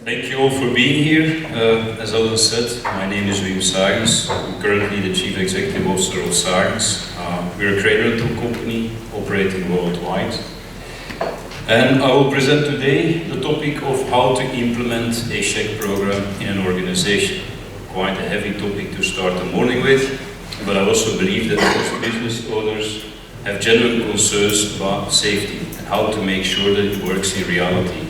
Thank you all for being here. As Alan said, my name is Sarens. I'm currently the Chief Executive Officer of Sarens. We're a crane rental company operating worldwide. And I will present today the topic of how to implement a SHEQ program in an organization. Quite a heavy topic to start the morning with, but I also believe that most business owners have genuine concerns about safety and how to make sure that it works in reality.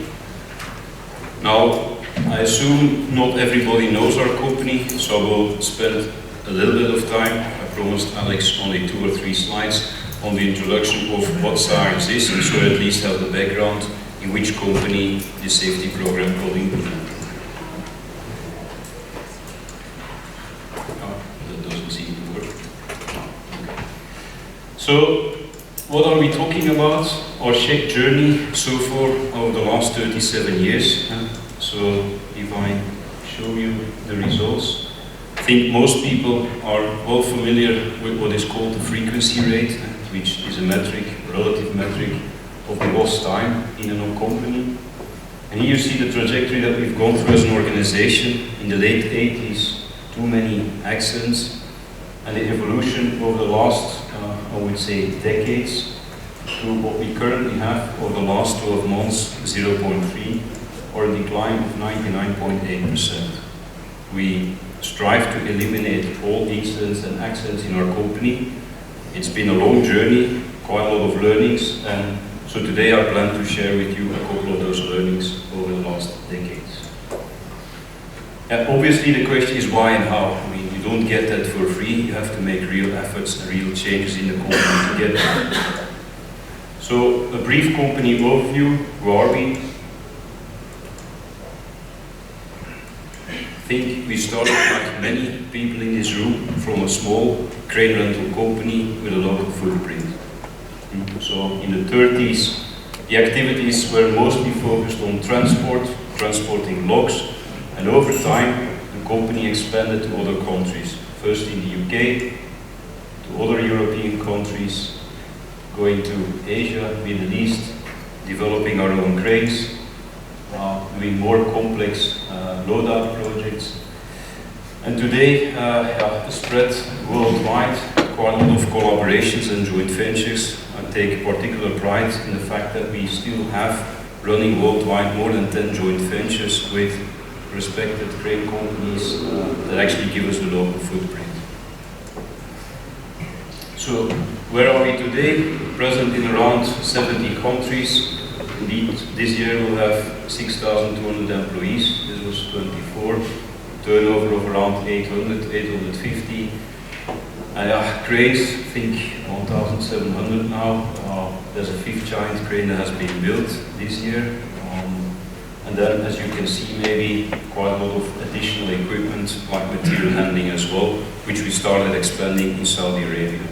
Now, I assume not everybody knows our company, so I will spend a little bit of time. I promised Alex only 2 or 3 slides on the introduction of what Sarens is, and so at least have the background in which company the safety program will implement. Oh, that doesn't seem to work. So, what are we talking about? Our SHEQ journey so far over the last 37 years. So if I show you the results, I think most people are well familiar with what is called the frequency rate, which is a metric, a relative metric of the lost time in a company. And here you see the trajectory that we've gone through as an organization. In the late 80s, too many accidents, and the evolution over the last, I would say, decades, to what we currently have over the last 12 months, 0.3, or a decline of 99.8%. We strive to eliminate all incidents and accidents in our company. It's been a long journey, quite a lot of learnings, and so today I plan to share with you a couple of those learnings over the last decades. Obviously the question is why and how. I mean, you don't get that for free, you have to make real efforts and real changes in the company to get that. So, a brief company overview. Who are we? I think we started, like many people in this room, from a small crane rental company with a local footprint. So, in the 30s, the activities were mostly focused on transporting logs, and over time, the company expanded to other countries. First in the UK, to other European countries, going to Asia, Middle East, developing our own cranes, doing more complex loadout projects. And today, spread worldwide, quite a lot of collaborations and joint ventures. I take particular pride in the fact that we still have running worldwide more than 10 joint ventures with respected crane companies that actually give us a local footprint. So, where are we today? Present in around 70 countries. Indeed, this year we'll have 6,200 employees. This was 24. Turnover of around 800, 850. Cranes, I think 1,700 now. There's a 5th giant crane that has been built this year. And then, as you can see, maybe quite a lot of additional equipment, like material handling as well, which we started expanding in Saudi Arabia.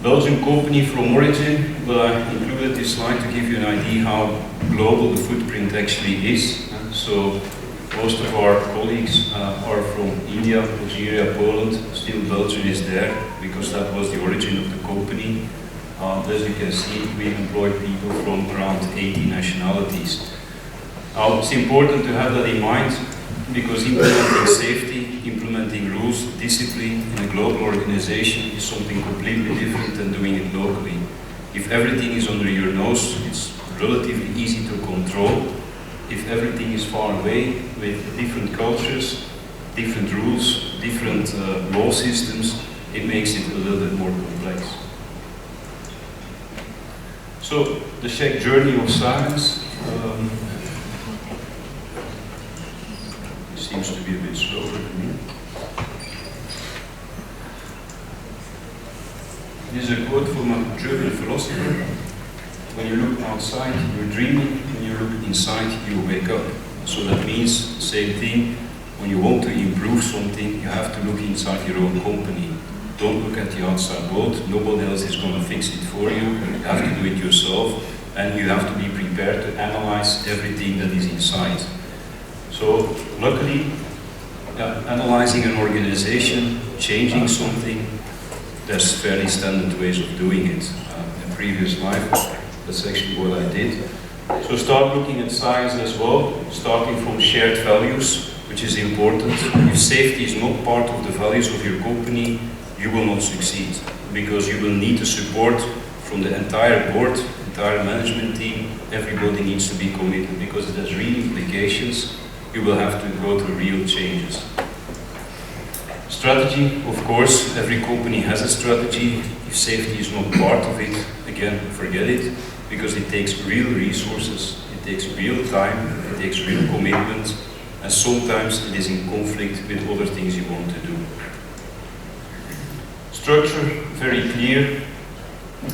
Belgian company from origin, but I included this slide to give you an idea how global the footprint actually is. So most of our colleagues are from India, Algeria, Poland. Still Belgium is there because that was the origin of the company. As you can see, we employ people from around 80 nationalities. Now it's important to have that in mind because implementing safety, implementing rules, discipline in a global organization is something completely different than doing it locally. If everything is under your nose, it's relatively easy to control. If everything is far away with different cultures, different rules, different law systems, it makes it a little bit more complex. So, the SHEQ journey of Sarens. Seems to be a bit slower than me. This is a quote from a German philosopher. When you look outside, you're dreaming. When you look inside, you wake up. So that means, same thing, when you want to improve something, you have to look inside your own company. Don't look at the outside world. Nobody else is going to fix it for you. You have to do it yourself, and you have to be prepared to analyze everything that is inside. So, luckily, analyzing an organization, changing something, there's fairly standard ways of doing it. In previous life, that's actually what I did. So start looking at science as well, starting from shared values, which is important. If safety is not part of the values of your company, you will not succeed, because you will need the support from the entire board, entire management team. Everybody needs to be committed, because it has real implications. You will have to go through real changes. Strategy, of course, every company has a strategy. If safety is not part of it, again, forget it, because it takes real resources, it takes real time, it takes real commitment, and sometimes it is in conflict with other things you want to do. Structure, very clear.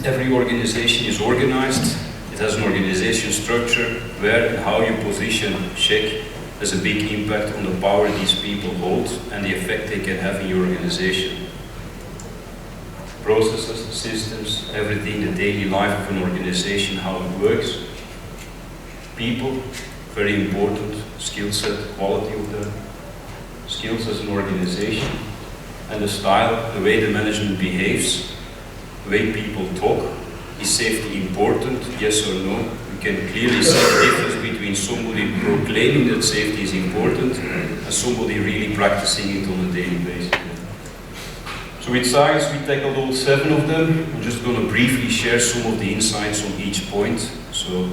Every organization is organized. It has an organization structure where and how you position SHEQ has a big impact on the power these people hold and the effect they can have in your organization. Processes, systems, everything, the daily life of an organization, how it works. People, very important, skill set, quality of the skills as an organization, and the style, the way the management behaves, the way people talk. Is safety important, yes or no? You can clearly see the difference between somebody proclaiming that safety is important and somebody really practicing it on a daily basis. So with science, we tackled all 7 of them. I'm just going to briefly share some of the insights on each point. So,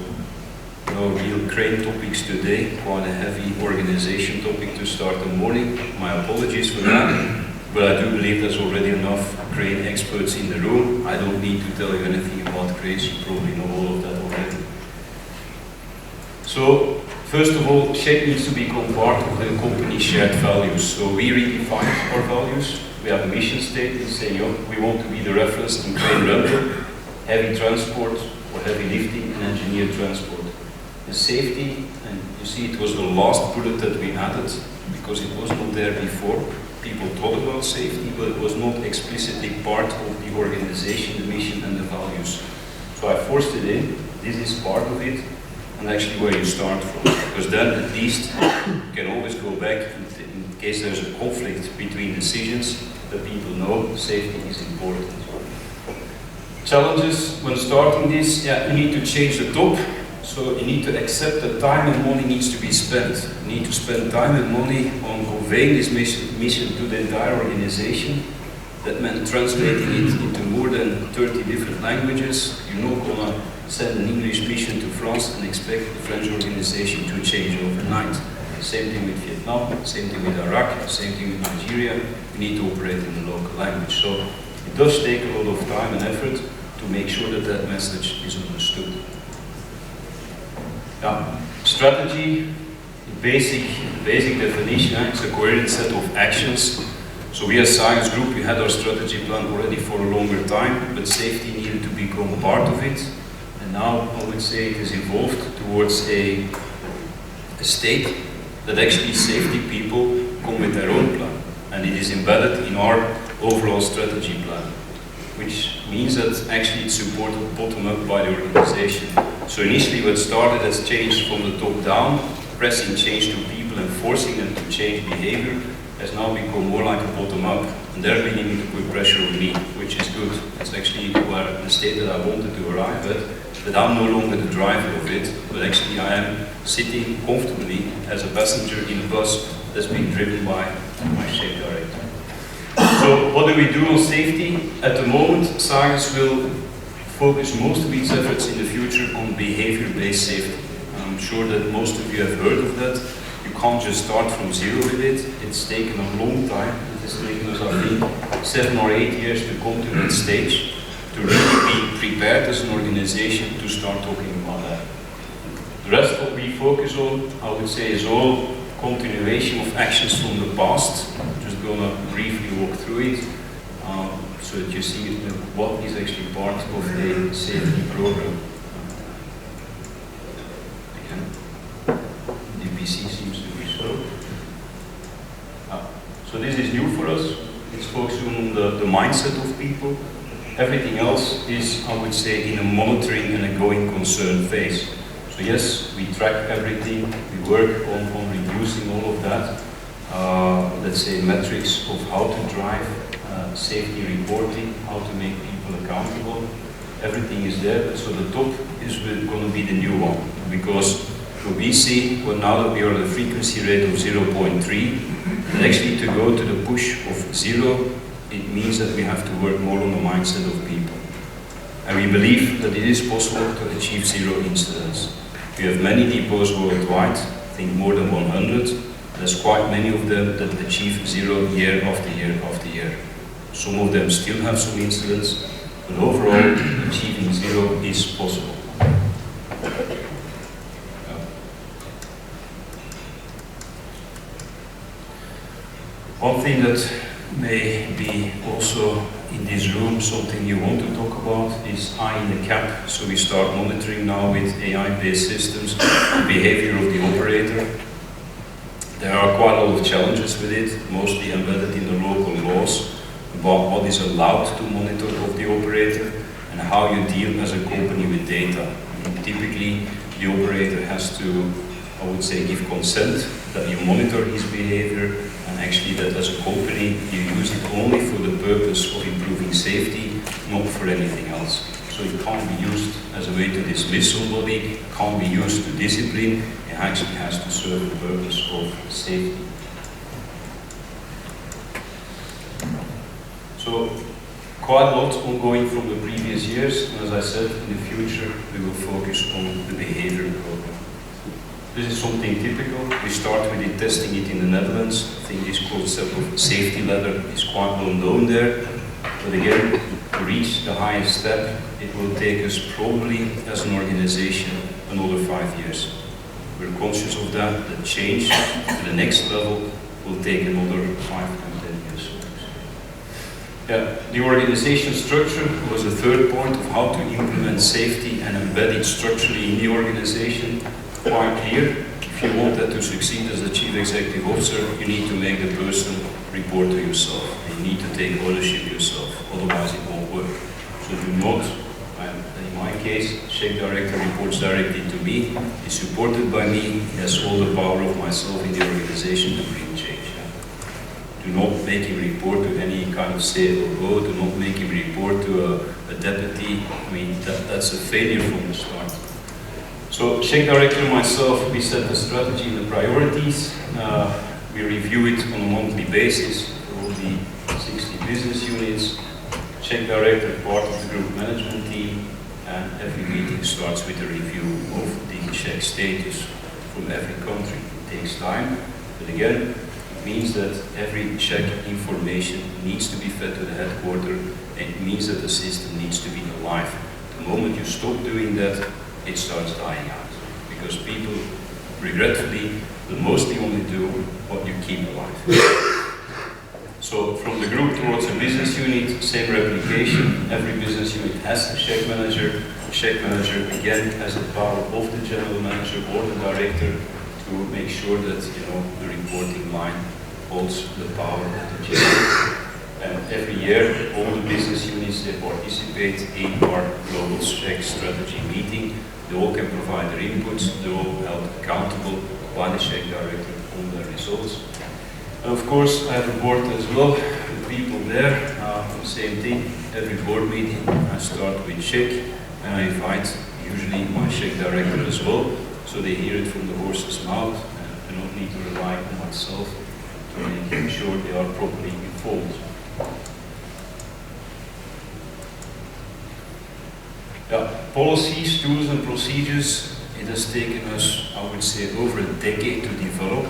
no real crane topics today, quite a heavy organization topic to start the morning. My apologies for that, but I do believe there's already enough crane experts in the room. I don't need to tell you anything about cranes, you probably know all of that already. So, first of all, SHEQ needs to become part of the company's shared values. So we redefine our values. We have a mission statement saying, we want to be the reference in crane rental, heavy transport, or heavy lifting, and engineered transport. The safety, and you see it was the last bullet that we added, because it was not there before. People thought about safety, but it was not explicitly part of the organization, the mission, and the values. So I forced it in. This is part of it, and actually where you start from. Because then at least you can always go back in case there's a conflict between decisions, that people know safety is important. Challenges when starting this, you need to change the top. So you need to accept that time and money needs to be spent. You need to spend time and money on conveying this mission to the entire organization. That meant translating it into more than 30 different languages. You're not going to send an English mission to France and expect the French organization to change overnight. Same thing with Vietnam, same thing with Iraq, same thing with Nigeria. You need to operate in the local language. So it does take a lot of time and effort to make sure that that message is understood. Strategy, basic definition, it's a coherent set of actions. So we as Sarens Group, we had our strategy plan already for a longer time, but safety needed to become part of it. And now I would say it has evolved towards a state that actually safety people come with their own plan. And it is embedded in our overall strategy plan, which means that actually it's supported bottom up by the organization. So initially what started as change from the top down, pressing change to people and forcing them to change behavior, has now become more like a bottom up. And they're beginning to put pressure on me, which is good. It's actually the state that I wanted to arrive at, that I'm no longer the driver of it, but actually I am sitting comfortably as a passenger in a bus that's being driven by my SHEQ director. So what do we do on safety? At the moment, Sarens will focus most of its efforts in the future on behavior-based safety. I'm sure that most of you have heard of that. You can't just start from zero with it. It's taken a long time. It has taken us, I think, 7 or 8 years to come to that stage, to really be prepared as an organization to start talking about that. The rest what we focus on, I would say, is all continuation of actions from the past. I'm just going to briefly walk through it so that you see what is actually part of the safety program. Again, the PC seems to be slow. So this is new for us. It's focusing on the mindset of people. Everything else is, I would say, in a monitoring and a going concern phase. So yes, we track everything, we work on reducing all of that, let's say metrics of how to drive, safety reporting, how to make people accountable. everything is there, so the top is going to be the new one, because what we see, well, now that we are at a frequency rate of 0.3, and actually to go to the push of 0, it means that we have to work more on the mindset of people. And we believe that it is possible to achieve 0 incidents. We have many depots worldwide, I think more than 100. There's quite many of them that achieve 0 year after year after year. Some of them still have some incidents, but overall, achieving 0 is possible. One thing that may be also in this room something you want to talk about is eye in the cap. So we start monitoring now with AI-based systems the behavior of the operator. There are quite a lot of challenges with it, mostly embedded in the local laws about what is allowed to monitor of the operator and how you deal as a company with data. Typically, the operator has to, I would say, give consent that you monitor his behavior, and actually that as a company you use it only for the purpose of improving safety, not for anything else. So it can't be used as a way to dismiss somebody, can't be used to discipline, it actually has to serve the purpose of safety. So quite a lot ongoing from the previous years, and as I said, in the future we will focus on the behavior program. This is something typical. We start with it, testing it in the Netherlands. I think this concept of safety ladder is quite well known there. But again, to reach the highest step, it will take us probably as an organization another 5 years. We're conscious of that. The change to the next level will take another 5 and 10 years. Yeah, the organization structure was the third point of how to implement safety and embed it structurally in the organization. Quite clear. If you want that to succeed as a chief executive officer, you need to make the person report to yourself. You need to take ownership yourself, otherwise it won't work. So do not, in my case, SHEQ director reports directly to me, is supported by me, he has all the power of myself in the organization to bring change. Do not make him report to any kind of COO, do not make him report to a deputy. I mean, that's a failure from the start. So, SHEQ director and myself, we set the strategy and the priorities. We review it on a monthly basis for all the 60 business units. SHEQ director, part of the group management team, and every meeting starts with a review of the SHEQ status from every country. It takes time, but again, it means that every SHEQ information needs to be fed to the headquarters, and it means that the system needs to be alive. The moment you stop doing that, it starts dying out, because people, regretfully, will mostly only do what you keep alive. So from the group towards a business unit, same replication. Every business unit has a SHEQ manager. The SHEQ manager, again, has the power of the general manager or the director to make sure that the reporting line holds the power of the general. And every year, all the business units, they participate in our global SHEQ strategy meeting. They all can provide their inputs, they're all held accountable by the SHEQ director on their results. And of course, I have a board as well, the people there, the same thing. Every board meeting, I start with SHEQ, and I invite usually my SHEQ director as well, so they hear it from the horse's mouth, and do not need to rely on myself to make sure they are properly informed. Yeah, policies, tools and procedures, it has taken us, I would say, over a decade to develop.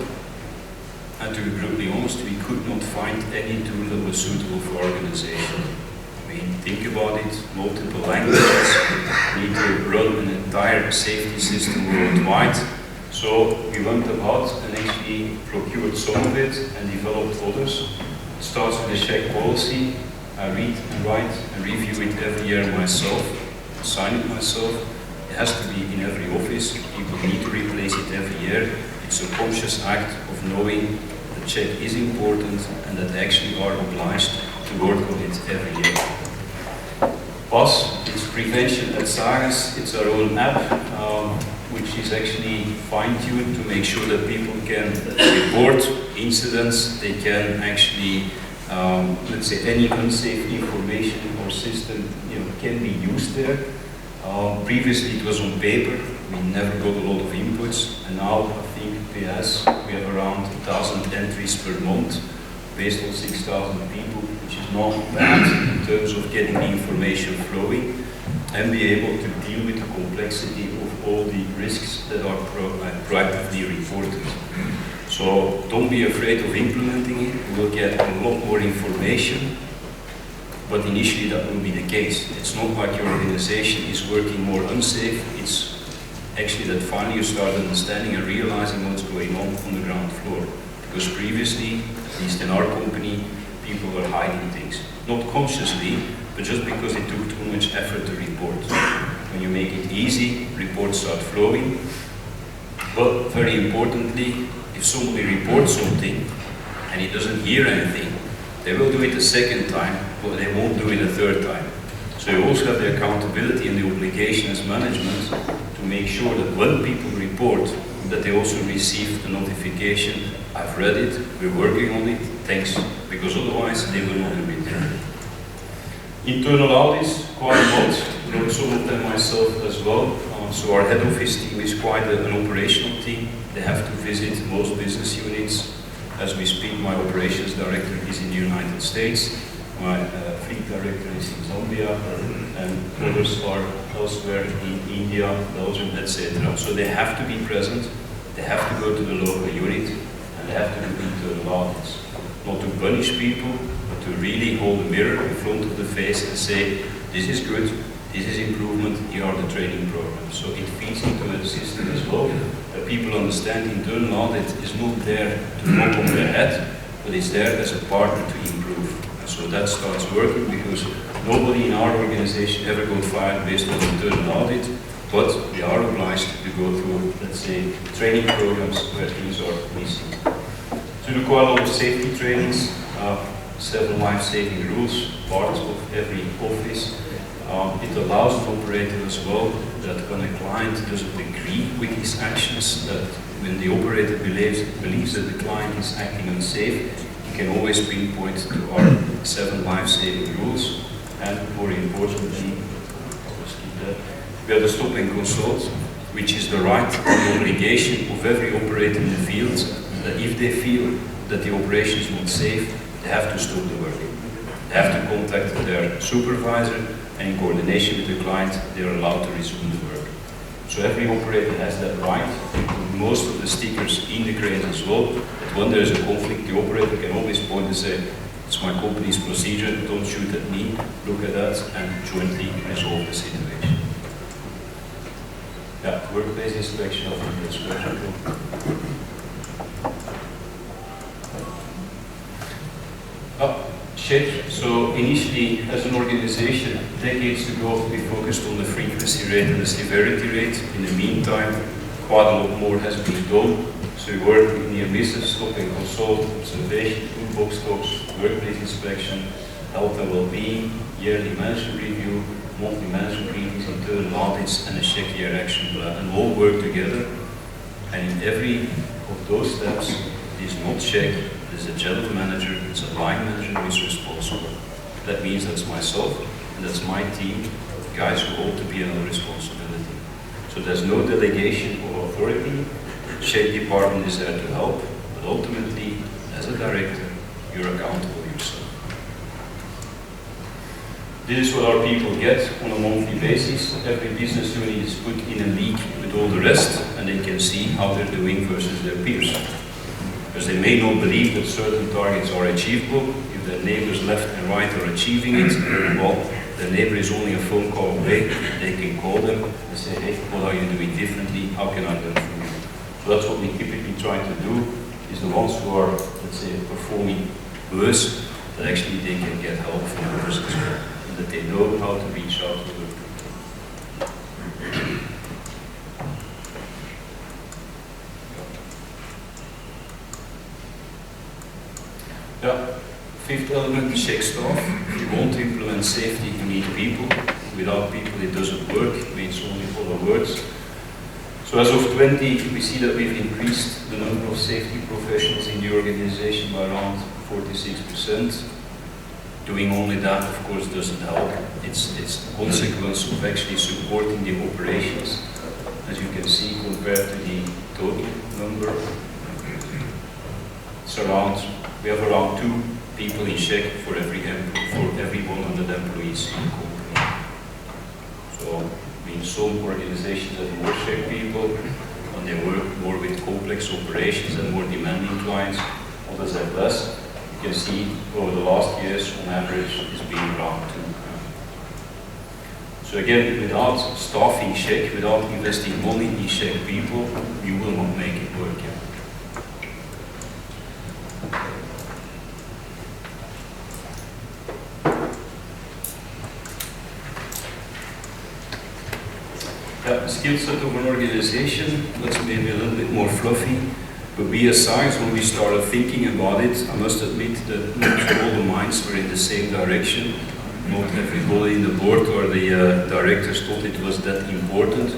And to be brutally honest, we could not find any tool that was suitable for organization. I mean, think about it, multiple languages, need to run an entire safety system worldwide. So we went about and actually procured some of it and developed others. It starts with a SHEQ policy. I read and write and review it every year myself, sign it myself. It has to be in every office. People need to replace it every year. It's a conscious act of knowing that SHEQ is important and that they actually are obliged to work on it every year. PAS, it's prevention at Sarens. It's our own app, which is actually fine-tuned to make sure that people can report incidents. They can actually let's say any unsafe information or system, can be used there. Previously it was on paper, we never got a lot of inputs, and now I think PS, we have around 1,000 entries per month based on 6,000 people, which is not bad in terms of getting the information flowing and be able to deal with the complexity of all the risks that are proactively reported. So don't be afraid of implementing it. You will get a lot more information, but initially that will be the case. It's not like your organization is working more unsafe, it's actually that finally you start understanding and realizing what's going on the ground floor. Because previously, at least in our company, people were hiding things. Not consciously, but just because it took too much effort to report. When you make it easy, reports start flowing. But very importantly, if somebody reports something and he doesn't hear anything, they will do it a second time, but they won't do it a third time. So you also have the accountability and the obligation as management to make sure that when people report, that they also receive the notification, I've read it, we're working on it, thanks, because otherwise they will not do it. Internal audits, quite a lot, wrote some of them myself as well. So our head office team is quite an operational team. They have to visit most business units. As we speak, my operations director is in the United States, my fleet director is in Zambia, and others are elsewhere in India, Belgium, etc. So they have to be present, they have to go to the local unit, and they have to do internal audits. Not to punish people, but to really hold a mirror in front of the face and say, this is good, this is improvement, here are the training programs. So it feeds into the system as well, that people understand internal audit is not there to knock on their head, but it's there as a partner to improve. And so that starts working because nobody in our organization ever got fired based on internal audit, but we are obliged to go through, let's say, training programs where things are missing. So do quite a lot of safety trainings, 7 life-saving rules, parts of every office. It allows an operator as well that when a client doesn't agree with his actions, that when the operator believes that the client is acting unsafe, he can always pinpoint to our 7 life-saving rules. And more importantly, we have the stop and consult, which is the right and the obligation of every operator in the field, that if they feel that the operation is not safe, they have to stop the work. They have to contact their supervisor, and in coordination with the client, they are allowed to resume the work. So every operator has that right. Most of the stickers in the crane as well, that when there is a conflict, the operator can always point and say, it's my company's procedure, don't shoot at me, look at that, and jointly resolve the situation. Yeah, workplace inspection, I think that's critical. SHEQ. So initially, as an organization, decades ago, we focused on the frequency rate and the severity rate. In the meantime, quite a lot more has been done. So we work with near misses, stop and consult, observation, toolbox talks, workplace inspection, health and well-being, yearly management review, monthly management meetings, internal audits, and a SHEQ year action plan, and all work together. And in every of those steps, it is not SHEQ. There's a general manager, it's a line manager who is responsible. That means that's myself, and that's my team, guys who ought to be under responsibility. So there's no delegation or authority. The SHEQ department is there to help, but ultimately, as a director, you're accountable yourself. This is what our people get on a monthly basis. Every business unit is put in a league with all the rest, and they can see how they're doing versus their peers. Because they may not believe that certain targets are achievable. If their neighbors left and right are achieving it, well, their neighbor is only a phone call away. They can call them and say, hey, what are you doing differently? How can I learn from you? So that's what we typically try to do, is the ones who are, let's say, performing worse, that actually they can get help from others as well, and that they know how to reach out to them. Yeah. Fifth element, SHEQ staff. If you want to implement safety, you need people. Without people, it doesn't work. It means only other words. So as of 20, we see that we've increased the number of safety professionals in the organization by around 46%. Doing only that, of course, doesn't help. It's a consequence of actually supporting the operations, as you can see, compared to the total number. We have around 2 people in SHEQ for every 100 employees in the company. So, I mean, some organizations have more SHEQ people, and they work more with complex operations and more demanding clients. Others have less. You can see over the last years, on average, it's been around 2. So again, without staffing SHEQ, without investing money in SHEQ people, you will not make it work. The skill set of an organization, that's maybe a little bit more fluffy, but we as Sarens, when we started thinking about it, I must admit that not all the minds were in the same direction. Not everybody in the board or the directors thought it was that important.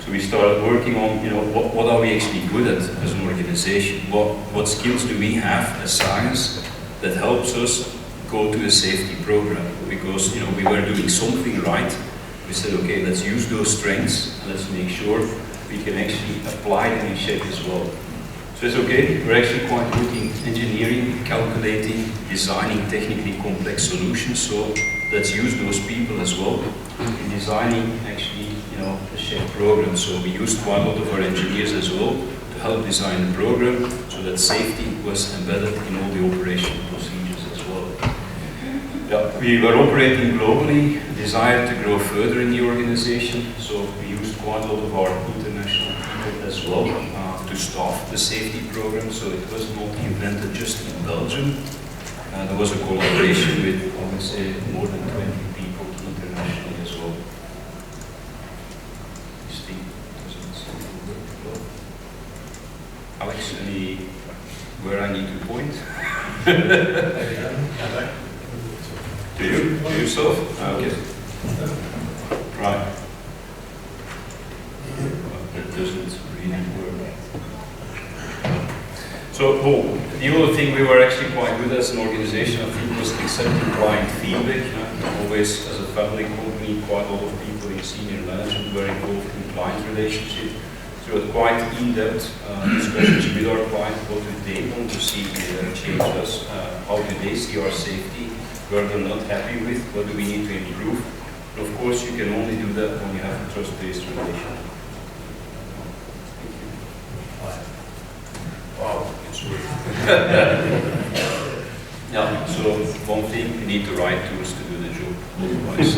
So we started working on, what are we actually good at as an organization? What skills do we have as Sarens that helps us go to a safety program? Because, we were doing something right. We said, okay, let's use those strengths and let's make sure we can actually apply them in SHEQ as well. So it's okay, we're actually quite good in engineering, calculating, designing technically complex solutions, so let's use those people as well in designing actually, the SHEQ program. So we used quite a lot of our engineers as well to help design the program so that safety was embedded in all the operational procedures as well. Yeah, we were operating globally, desired to grow further in the organization, so we used quite a lot of our international people as well to staff the safety program, so it was not invented just in Belgium. There was a collaboration with, I would say, more than 20 people internationally as well. This thing doesn't seem to work well. Alex, where I need to point? To you? To yourself? Okay. Right. That doesn't really work. So, the other thing we were actually quite good as an organization, I think, was accepting client feedback. Always, as a family company, quite a lot of people in senior management were involved in client relationship. So, we had quite in-depth discussions with our client. What do they want to see change us? How do they see our safety? Where they're not happy with? What do we need to improve? But of course, you can only do that when you have a trust-based relation. Wow, it's working. Yeah, so one thing, you need the right tools to do the job. Otherwise,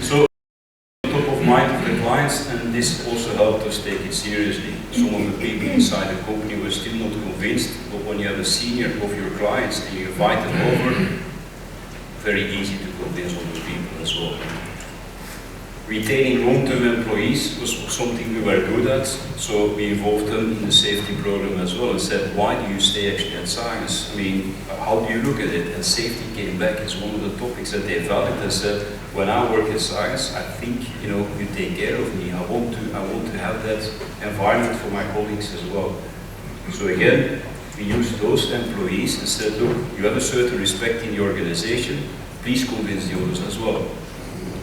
so, top of mind of the clients, and this also helped us take it seriously. Some of the people inside the company were still not convinced, but when you have a senior of your clients and you invite them over, very easy to convince all those people as well. Retaining long-term employees was something we were good at, so we involved them in the safety program as well and said, why do you stay actually at Sarens? I mean, how do you look at it? And safety came back as one of the topics that they valued and said, when I work at Sarens, I think, you take care of me. I want to have that environment for my colleagues as well. So again, we used those employees and said, look, you have a certain respect in the organization, please convince the others as well.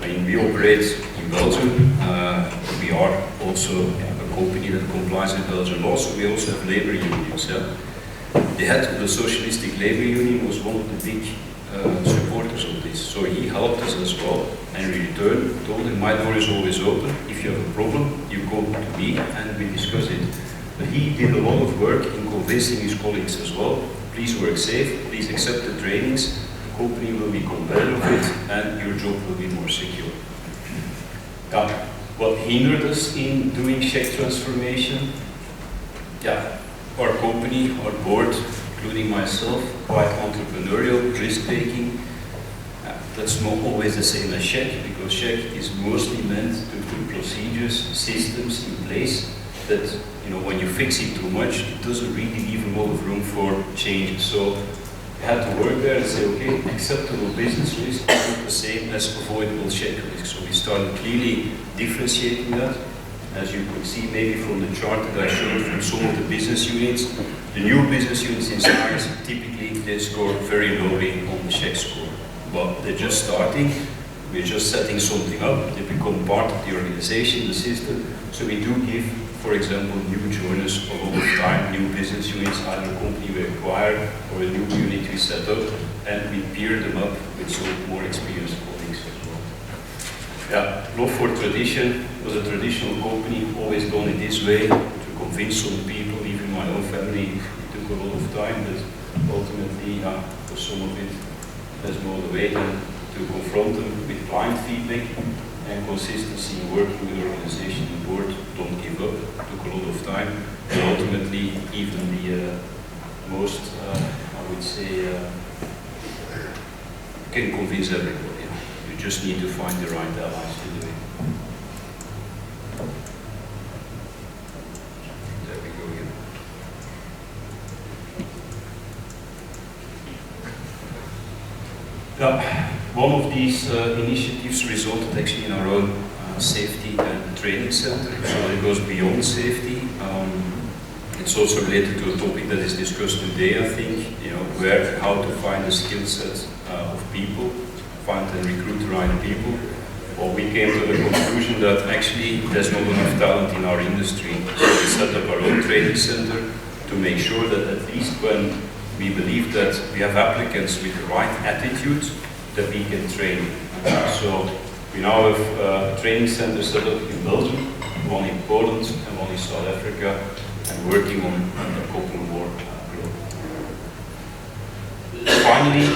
I mean, we operate in Belgium, we are also a company that complies with Belgian law, so we also have labor unions. Yeah? The head of the Socialistic Labor Union was one of the big supporters of this, so he helped us as well, and in return told him, my door is always open, if you have a problem, you come to me and we discuss it. But he did a lot of work in convincing his colleagues as well, please work safe, please accept the trainings, the company will become better of it, and your job will be more secure. What hindered us in doing SHEQ transformation? Yeah, our company, our board, including myself, quite entrepreneurial, risk-taking. That's not always the same as SHEQ, because SHEQ is mostly meant to put procedures, systems in place that, when you fix it too much, it doesn't really leave a lot of room for change. So we had to work there and say, okay, acceptable business risk is not the same as avoidable SHEQ risk. So we started clearly differentiating that. As you could see maybe from the chart that I showed from some of the business units, the new business units in Sarens, typically they score very lowly on the SHEQ score. But they're just starting, we're just setting something up, they become part of the organization, the system. So we do give, for example, new joiners a lot of time, new business units, either a company we acquire or a new unit we set up, and we peer them up with some more experienced colleagues as well. Yeah, love for tradition, was a traditional company, always done it this way, to convince some people, even my own family, it took a lot of time, but ultimately, for some of it, there's no other way than to confront them with blind feedback and consistency in working with the organization and board. Don't give up, it took a lot of time, and ultimately, even the most, I would say, can convince everybody. You just need to find the right allies to do it. There we go again. One of these initiatives resulted actually in our own safety and training center, so it goes beyond safety. It's also related to a topic that is discussed today, I think, where, how to find the skill set of people, find and recruit the right people. Well, we came to the conclusion that actually there's not enough talent in our industry, so we set up our own training center to make sure that at least when we believe that we have applicants with the right attitude, that we can train. So we now have a training center set up in Belgium, one in Poland and one in South Africa, and working on a couple more globally. Finally,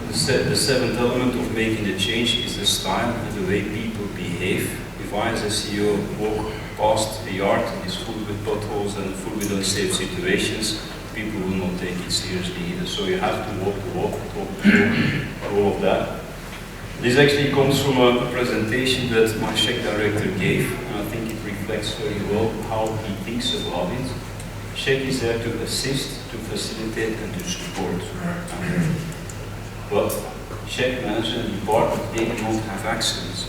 the seventh element of making the change is the style and the way people behave. If I as a CEO walk past a yard that is full with potholes and full with unsafe situations, people will not take it seriously either. So you have to walk the walk, talk the talk, all of that. This actually comes from a presentation that my SHEQ director gave, and I think it reflects very well how he thinks about it. SHEQ is there to assist, to facilitate, and to support. But SHEQ management and department, they do not have accents.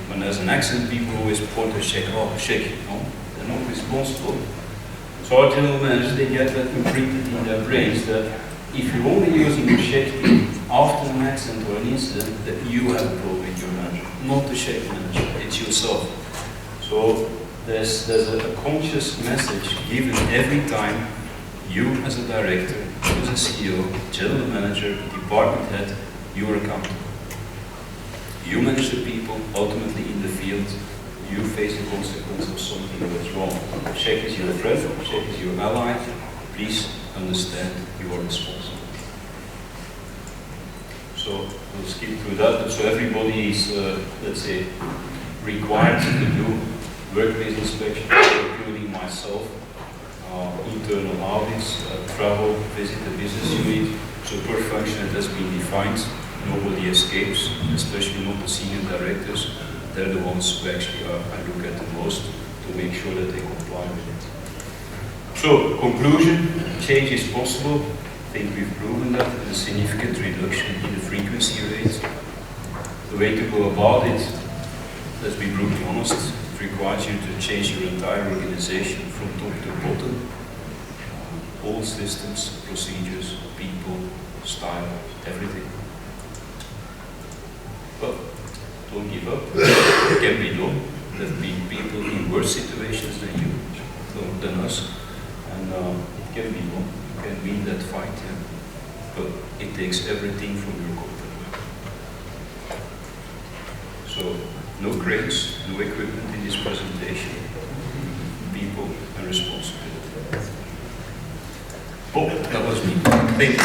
When there's an accent, people always point to SHEQ, oh, SHEQ, they're not responsible. So our general managers, they get that imprinted in their brains that if you're only using the SHEQ team after an accident or an incident, that you have a problem with your manager, not the SHEQ manager, it's yourself. So there's a conscious message given every time you as a director, you as a CEO, general manager, department head, you are accountable. You manage the people, ultimately in the field, you face the consequence of something that is wrong. SHEQ is your friend, SHEQ is your ally, please understand you are responsible. So we'll skip through that, but so everybody is, let's say, required to do workplace inspection, including myself, internal audits, travel, visit the business unit, so per function it has been defined, nobody escapes, especially not the senior directors. They're the ones who actually I look at the most to make sure that they comply with it. So, conclusion, change is possible. I think we've proven that with a significant reduction in the frequency rate. The way to go about it, let's be brutally honest, it requires you to change your entire organization from top to bottom. All systems, procedures, people, style, everything. But don't give up. It can be done. There have been people in worse situations than you, than us, and it can be done. You can win that fight, yeah. But it takes everything from your company. So, no cranes, no equipment in this presentation. People and responsibility. Oh, that was me. Thank you.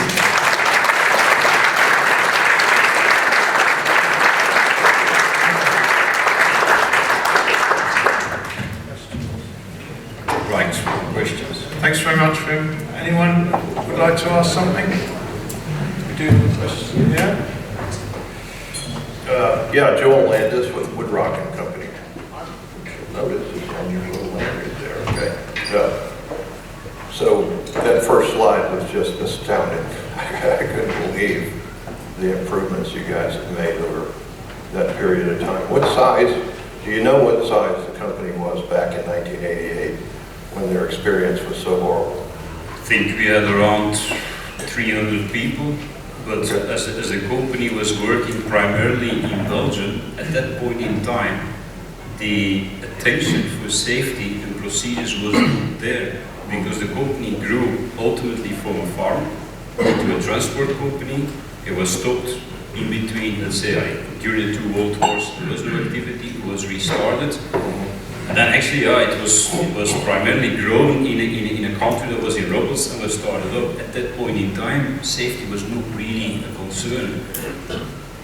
Thanks very much, Wim. Anyone would like to ask something? We do have a question, yeah? Yeah, Joel Landis with Woodrock and Company. Notice this unusual language there, okay? So that first slide was just astounding. I couldn't believe the improvements you guys have made over that period of time. What size Do you know what size the company was back in 1988 when their experience was so horrible? I think we had around 300 people, but as a company was working primarily in Belgium, at that point in time, the attention for safety and procedures wasn't there, because the company grew ultimately from a farm to a transport company. It was stopped in between, let's say, during the two world wars, there was no activity, it was restarted. And then actually, it was primarily grown in a country that was in rubbles and was started up. At that point in time, safety was not really a concern.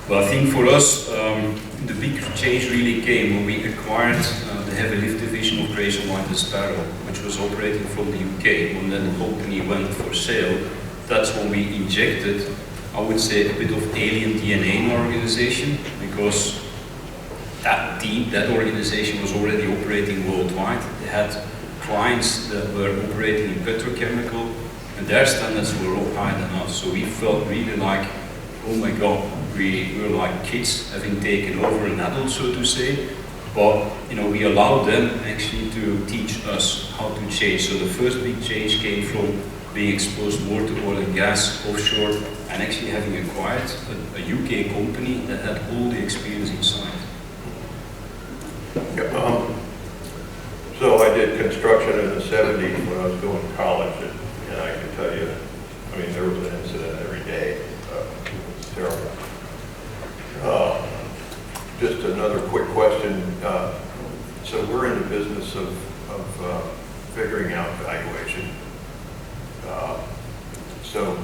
But I think for us, the big change really came when we acquired the heavy lift division of KHL Sparrow, which was operating from the UK. When then the company went for sale, that's when we injected, I would say, a bit of alien DNA in our organization, because that team, that organization was already operating worldwide. They had clients that were operating in petrochemical, and their standards were all higher than us. So we felt really like, oh my God, we were like kids having taken over an adult, so to say. But we allowed them actually to teach us how to change. So the first big change came from being exposed more to oil and gas offshore, and actually having acquired a UK company that had all the experience inside. Yeah, so I did construction in the 70s when I was going to college, and I can tell you, I mean, there was an incident every day. It was terrible. Just another quick question. So we're in the business of figuring out valuation. So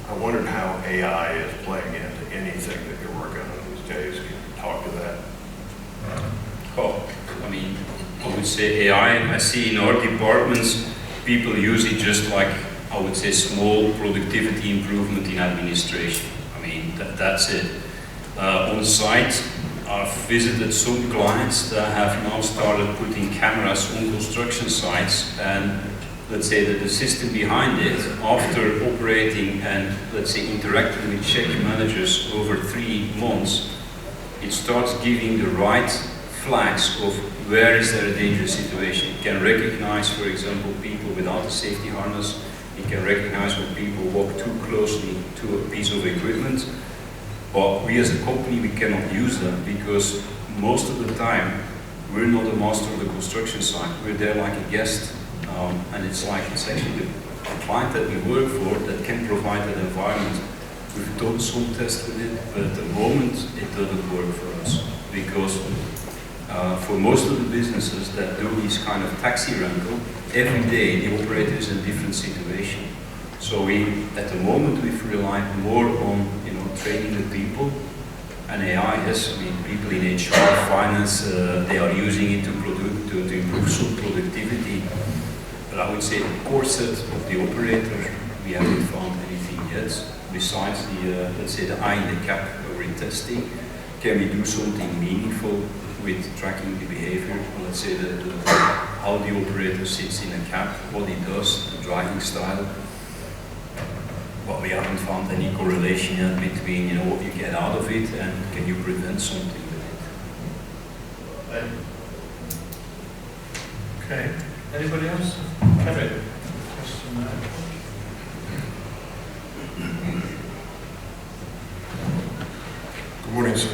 I wondered how AI is playing into anything that you're working on these days. Can you talk to that? Oh, I mean, I would say AI, I see in our departments, people use it just like, I would say, small productivity improvement in administration. I mean, that's it. On site, I've visited some clients that have now started putting cameras on construction sites, and let's say that the system behind it, after operating and let's say interacting with SHEQ managers over 3 months, it starts giving the right flags of where is there a dangerous situation. It can recognize, for example, people without a safety harness. It can recognize when people walk too closely to a piece of equipment. But we as a company, we cannot use that, because most of the time we're not a master of the construction site. We're there like a guest, and it's actually the client that we work for that can provide that environment. We've done some tests with it, but at the moment it doesn't work for us, because for most of the businesses that do this kind of taxi rental, every day the operator is in a different situation. So at the moment, we've relied more on training the people, and AI. Yes, I mean, people in HR, finance, they are using it to improve some productivity. But I would say the core set of the operator, we haven't found anything yet. Besides the let's say the eye in the cap where we're testing, can we do something meaningful with tracking the behavior? Let's say how the operator sits in a cab, what he does, the driving style. But we haven't found any correlation yet between what you get out of it and can you prevent something with it. Okay. Anybody else? Kevin? Question there. Good morning, sir.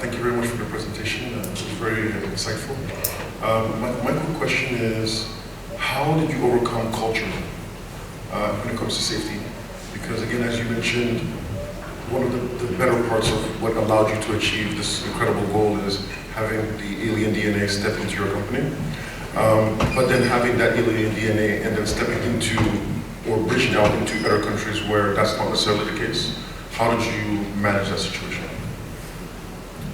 Thank you very much for the presentation. It was very insightful. My quick question is, how did you overcome culture when it comes to safety? Because again, as you mentioned, one of the better parts of what allowed you to achieve this incredible goal is having the alien DNA step into your company. But then having that alien DNA and then stepping into or bridging out into other countries where that's not necessarily the case. How did you manage that situation?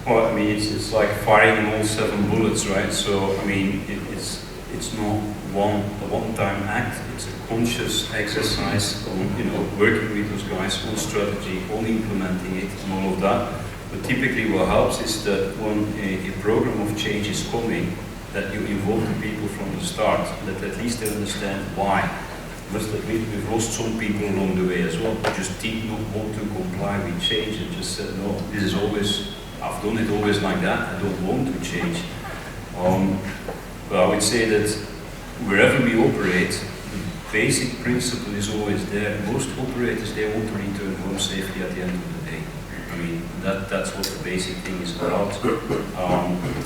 Well, I mean, it's like firing all 7 bullets, right? So, I mean, it's not a one-time act. It's a conscious exercise on, working with those guys on strategy, on implementing it, and all of that. But typically, what helps is that when a program of change is coming, that you involve the people from the start, that at least they understand why. I must admit, we've lost some people along the way as well, who just did not want to comply with change and just said, no, this is always I've done it always like that. I don't want to change. But I would say that wherever we operate, the basic principle is always there. Most operators, they want to return home safely at the end of the day. I mean, that's what the basic thing is about.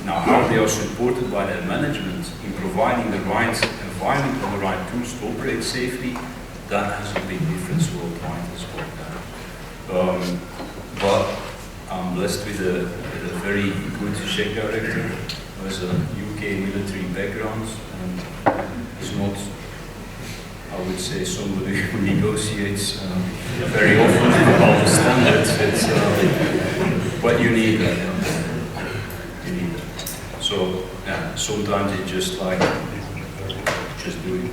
Now, how they are supported by their management in providing the right environment and the right tools to operate safely, that has a big difference worldwide as well. But I'm blessed with a very good SHEQ director who has a UK military background and is not, I would say, somebody who negotiates very often with all the standards. It's what you need. You need that. So yeah, sometimes it's just like just do it.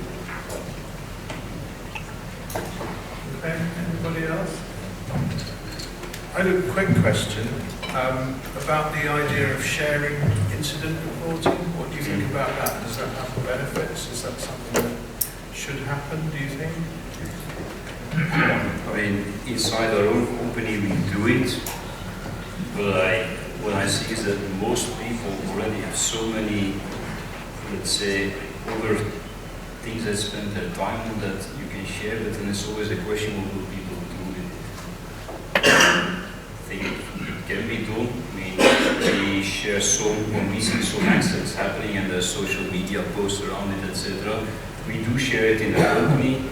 Okay, anybody else? I had a quick question about the idea of sharing incident reporting. What do you think about that? Does that have benefits? Is that something that should happen, do you think? I mean, inside our own company we do it, but what I see is that most people already have so many, let's say, other things that spend their time on that you can share it, and it's always a question of what will people do with it. I think it can be done. I mean, we share when we see some accidents happening and there's social media posts around it, etc. We do share it in the company,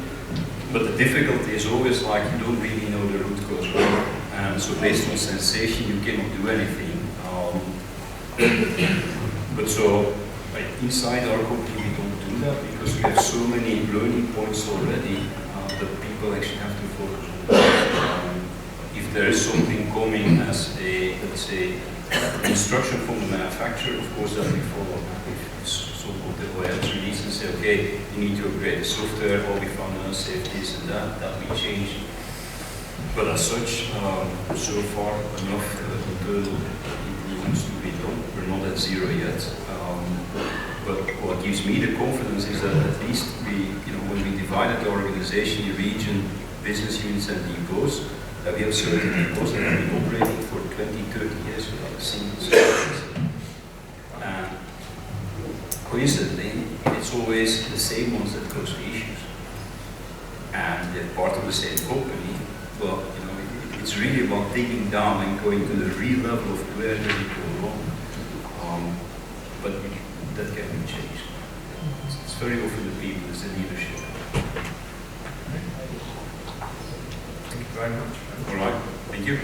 but the difficulty is always like you don't really know the root cause. And so based on sensation, you cannot do anything. But so inside our company, we don't do that because we have so many learning points already that people actually have to focus on. If there is something coming as a, let's say, instruction from the manufacturer, of course that we follow. If so-called the OEMs release and say, okay, you need to upgrade the software, or we found unsafeties and that we change. But as such, so far enough internal improvements to be done. We're not at zero yet. But what gives me the confidence is that at least we, when we divided the organization in region, business units and depots, that we have certain depots that have been operating for 20, 30 years without a single service. And coincidentally, it's always the same ones that cause the issues. And they're part of the same company, but it's really about digging down and going to the real level of where does it go wrong. But that can be changed. It's very often the people, it's the leadership. Thank you very much. All right, thank you.